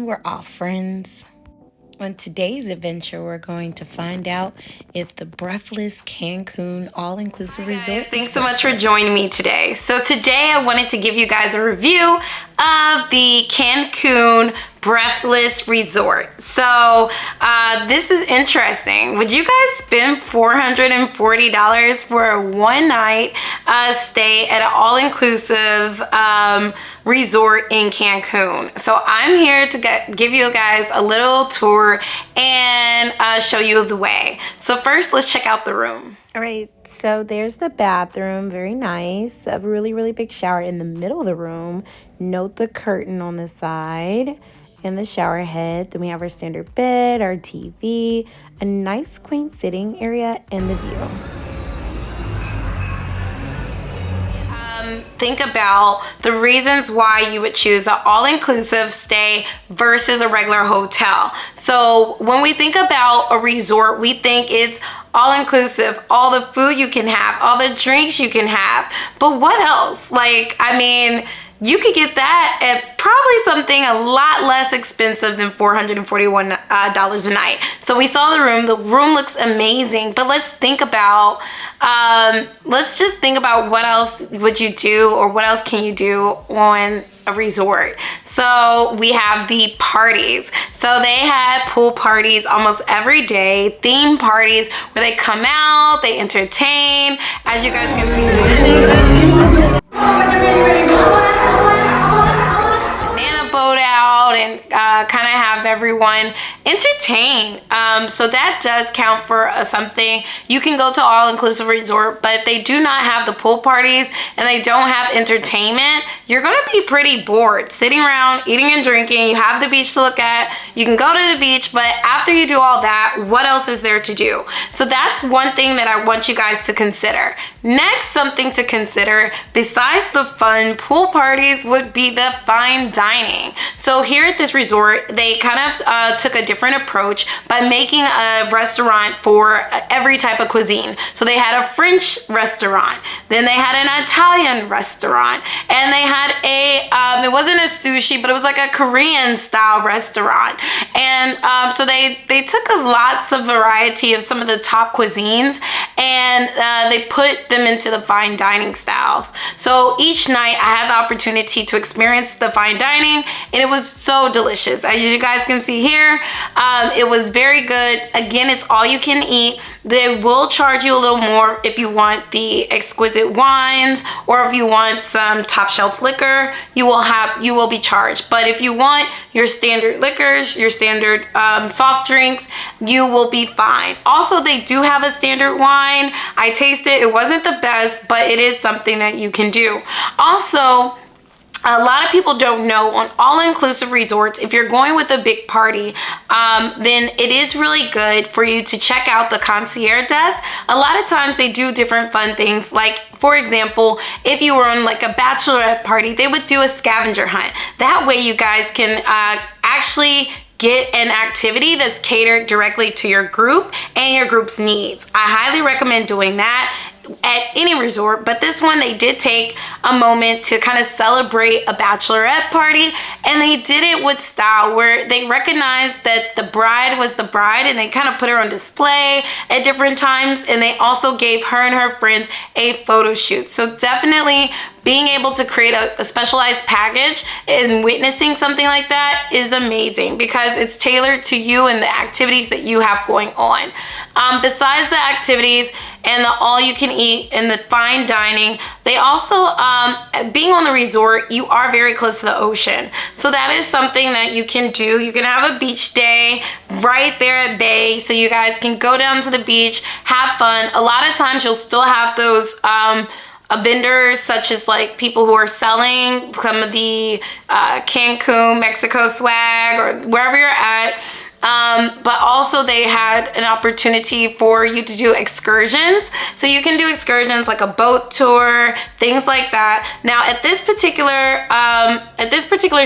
we're all friends. On today's adventure, we're going to find out if the Breathless Cancun all-inclusive resort. Thanks so much for joining me today. So today I wanted to give you guys a review of the Cancun Breathless Resort. So this is interesting. Would you guys spend $440 for a one-night stay at an all-inclusive resort in Cancun? So I'm here to give you guys a little tour and show you the way. So first, let's check out the room. All right, so there's the bathroom, very nice. A really, really big shower in the middle of the room. Note the curtain on the side and the shower head. Then we have our standard bed, our TV, a nice queen sitting area, and the view. Think about the reasons why you would choose an all-inclusive stay versus a regular hotel. So when we think about a resort, we think it's all-inclusive, all the food you can have, all the drinks you can have. But what else? Like, I mean, you could get that at probably something a lot less expensive than $441 a night. So we saw the room. The room looks amazing, but let's think about, let's just think about what else would you do, or what else can you do on a resort. So we have the parties. So they had pool parties almost every day, theme parties where they come out, they entertain, as you guys can see. Boat out and kind of have everyone entertain. So that does count for something. You can go to all-inclusive resort, but if they do not have the pool parties and they don't have entertainment, you're going to be pretty bored sitting around eating and drinking. You have the beach to look at. You can go to the beach, but after you do all that, what else is there to do? So that's one thing that I want you guys to consider. Next, something to consider besides the fun pool parties would be the fine dining. So here at this resort, they kind of took a different approach by making a restaurant for every type of cuisine. So they had a French restaurant, then they had an Italian restaurant, and they had a, it wasn't a sushi, but it was like a Korean style restaurant. And so they took lots of variety of some of the top cuisines, and they put them into the fine dining styles. So each night I had the opportunity to experience the fine dining, and it was so delicious. As you guys can see here, it was very good. Again, it's all you can eat. They will charge you a little more if you want the exquisite wines, or if you want some top shelf liquor, you will be charged. But if you want your standard liquors, your standard soft drinks, you will be fine. Also, they do have a standard wine. I tasted it. It wasn't the best, but it is something that you can do. Also, a lot of people don't know, on all-inclusive resorts, if you're going with a big party, then it is really good for you to check out the concierge desk. A lot of times they do different fun things. Like, for example, if you were on like a bachelorette party, they would do a scavenger hunt. That way you guys can actually get an activity that's catered directly to your group and your group's needs. I highly recommend doing that at any resort, but this one they did take a moment to kind of celebrate a bachelorette party, and they did it with style, where they recognized that the bride was the bride, and they kind of put her on display at different times, and they also gave her and her friends a photo shoot. So definitely being able to create a specialized package and witnessing something like that is amazing, because it's tailored to you and the activities that you have going on. Besides the activities and the all-you-can-eat and the fine dining, they also, being on the resort, you are very close to the ocean. So that is something that you can do. You can have a beach day right there at Bay, so you guys can go down to the beach, have fun. A lot of times you'll still have those vendors, such as like people who are selling some of the Cancun, Mexico swag, or wherever you're at. But also they had an opportunity for you to do excursions. So you can do excursions like a boat tour, things like that. Now at this particular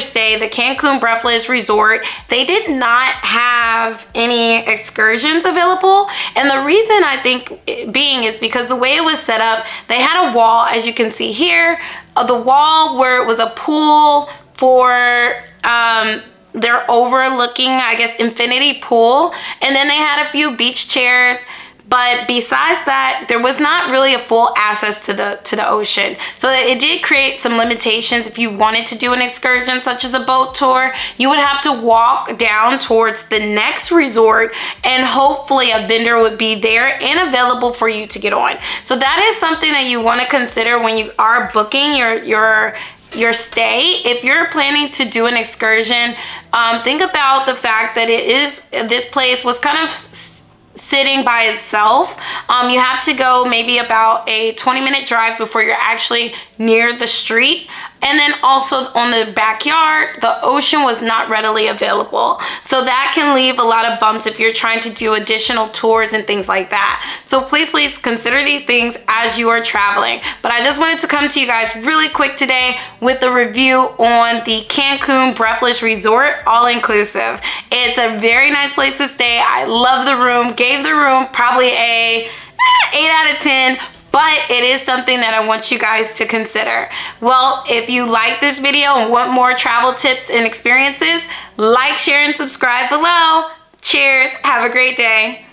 stay, the Cancun Breathless Resort, they did not have any excursions available. And the reason I think being is because the way it was set up, they had a wall, as you can see here, the wall where it was a pool for they're overlooking, I guess, infinity pool. And then they had a few beach chairs. But besides that, there was not really a full access to the ocean. So it did create some limitations. If you wanted to do an excursion such as a boat tour, you would have to walk down towards the next resort, and hopefully a vendor would be there and available for you to get on. So that is something that you want to consider when you are booking your stay. If you're planning to do an excursion, think about the fact that this place was kind of sitting by itself. You have to go maybe about a 20-minute drive before you're actually near the street. And then also on the backyard, the ocean was not readily available. So that can leave a lot of bumps if you're trying to do additional tours and things like that. So please consider these things as you are traveling. But I just wanted to come to you guys really quick today with a review on the Cancun Breathless Resort all-inclusive. It's a very nice place to stay. I love the room. Gave the room probably a 8 out of 10. But it is something that I want you guys to consider. Well, if you like this video and want more travel tips and experiences, like, share, and subscribe below. Cheers. Have a great day.